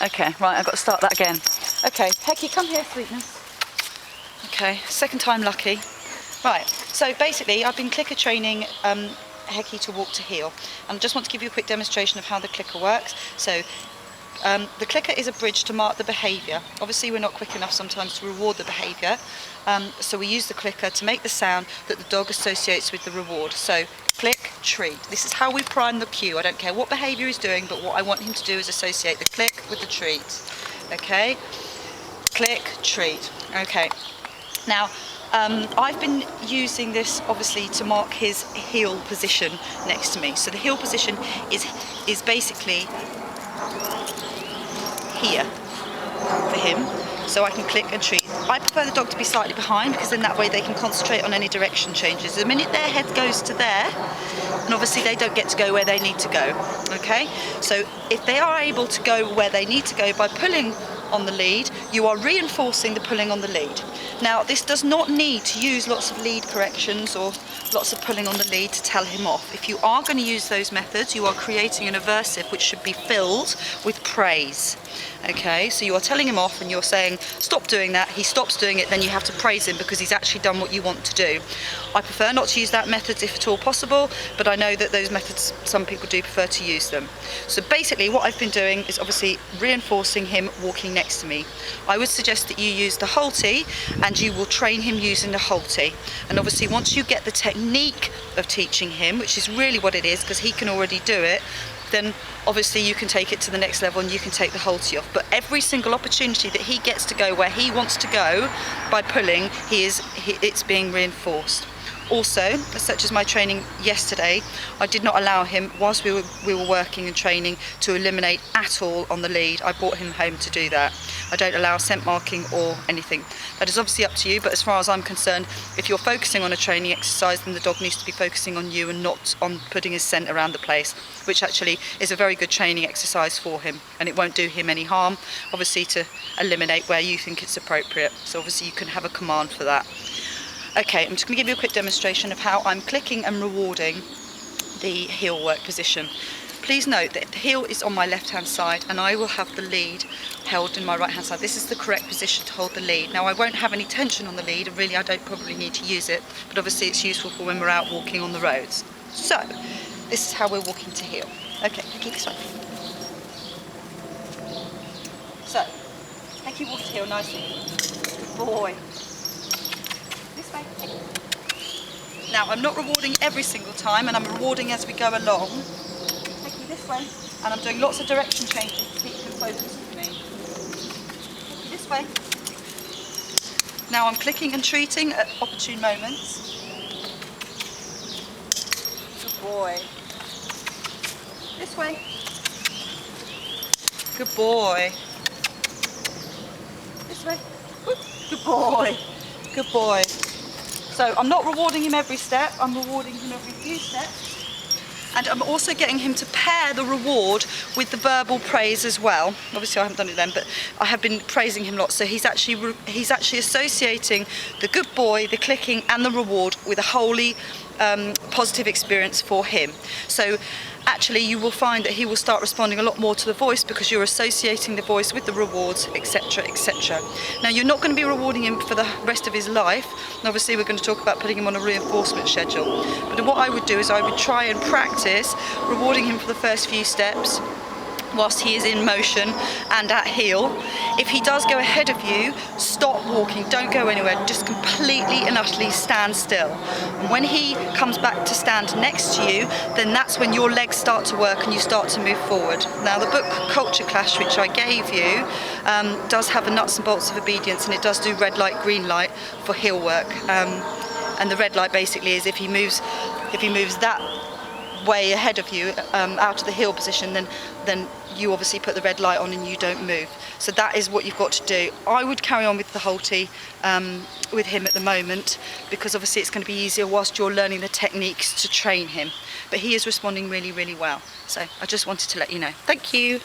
Okay, right, I've got to start that again. Okay, Heckie, come here, sweetness. Okay, second time lucky. Right, so basically I've been clicker training Heckie to walk to heel, and I just want to give you a quick demonstration of how the clicker works. So the clicker is a bridge to mark the behaviour. Obviously we're not quick enough sometimes to reward the behaviour, so we use the clicker to make the sound that the dog associates with the reward. So click, treat. This is how we prime the cue. I don't care what behaviour he's doing, but what I want him to do is associate the click with the treat. Okay, click, treat. Okay, now I've been using this obviously to mark his heel position next to me. So the heel position is basically here for him, so I can click and treat. I prefer the dog to be slightly behind, because then that way they can concentrate on any direction changes. The minute their head goes to there, and obviously they don't get to go where they need to go. Okay, so if they are able to go where they need to go by pulling on the lead, you are reinforcing the pulling on the lead. Now this does not need to use lots of lead corrections or lots of pulling on the lead to tell him off. If you are going to use those methods, you are creating an aversive which should be filled with praise. Okay, so you are telling him off and you're saying stop doing that, he stops doing it, then you have to praise him because he's actually done what you want to do. I prefer not to use that method if at all possible, but I know that those methods, some people do prefer to use them. So basically what I've been doing is obviously reinforcing him walking next to me. I would suggest that you use the halty, and you will train him using the halty. And obviously once you get the technique of teaching him, which is really what it is because he can already do it, then obviously you can take it to the next level and you can take the halty off. But every single opportunity that he gets to go where he wants to go by pulling, it's being reinforced. Also, such as my training yesterday, I did not allow him, whilst we were working and training, to eliminate at all on the lead. I brought him home to do that. I don't allow scent marking or anything. That is obviously up to you, but as far as I'm concerned, if you're focusing on a training exercise, then the dog needs to be focusing on you and not on putting his scent around the place, which actually is a very good training exercise for him, and it won't do him any harm, obviously, to eliminate where you think it's appropriate. So obviously you can have a command for that. Okay, I'm just going to give you a quick demonstration of how I'm clicking and rewarding the heel work position. Please note that the heel is on my left hand side and I will have the lead held in my right hand side. This is the correct position to hold the lead. Now I won't have any tension on the lead, and really I don't probably need to use it, but obviously it's useful for when we're out walking on the roads. So, this is how we're walking to heel. Okay, Heckie, this way. So, Heckie walks to heel nicely. Good boy. This way. Now I'm not rewarding every single time, and I'm rewarding as we go along. Heckie, this way. And I'm doing lots of direction changes to keep him focused with me. Heckie, this way. Now I'm clicking and treating at opportune moments. Good boy. This way. Good boy. This way. Good boy. Good boy. So I'm not rewarding him every step, I'm rewarding him every few steps. And I'm also getting him to pair the reward with the verbal praise as well. Obviously I haven't done it then, but I have been praising him lots. So he's actually associating the good boy, the clicking and the reward with a wholly positive experience for him. So actually you will find that he will start responding a lot more to the voice because you're associating the voice with the rewards, etc, etc. Now you're not going to be rewarding him for the rest of his life, and obviously we're going to talk about putting him on a reinforcement schedule. But what I would do is I would try and practice rewarding him for the first few steps whilst he is in motion and at heel. If he does go ahead of you, stop walking, don't go anywhere, just completely and utterly stand still. And when he comes back to stand next to you, then that's when your legs start to work and you start to move forward. Now the book Culture Clash, which I gave you, does have the nuts and bolts of obedience, and it does do red light, green light for heel work. And the red light basically is if he moves that way ahead of you, out of the heel position, then you obviously put the red light on and you don't move. So that is what you've got to do. I would carry on with the halty with him at the moment, because obviously it's going to be easier whilst you're learning the techniques to train him. But he is responding really, really well. So I just wanted to let you know. Thank you.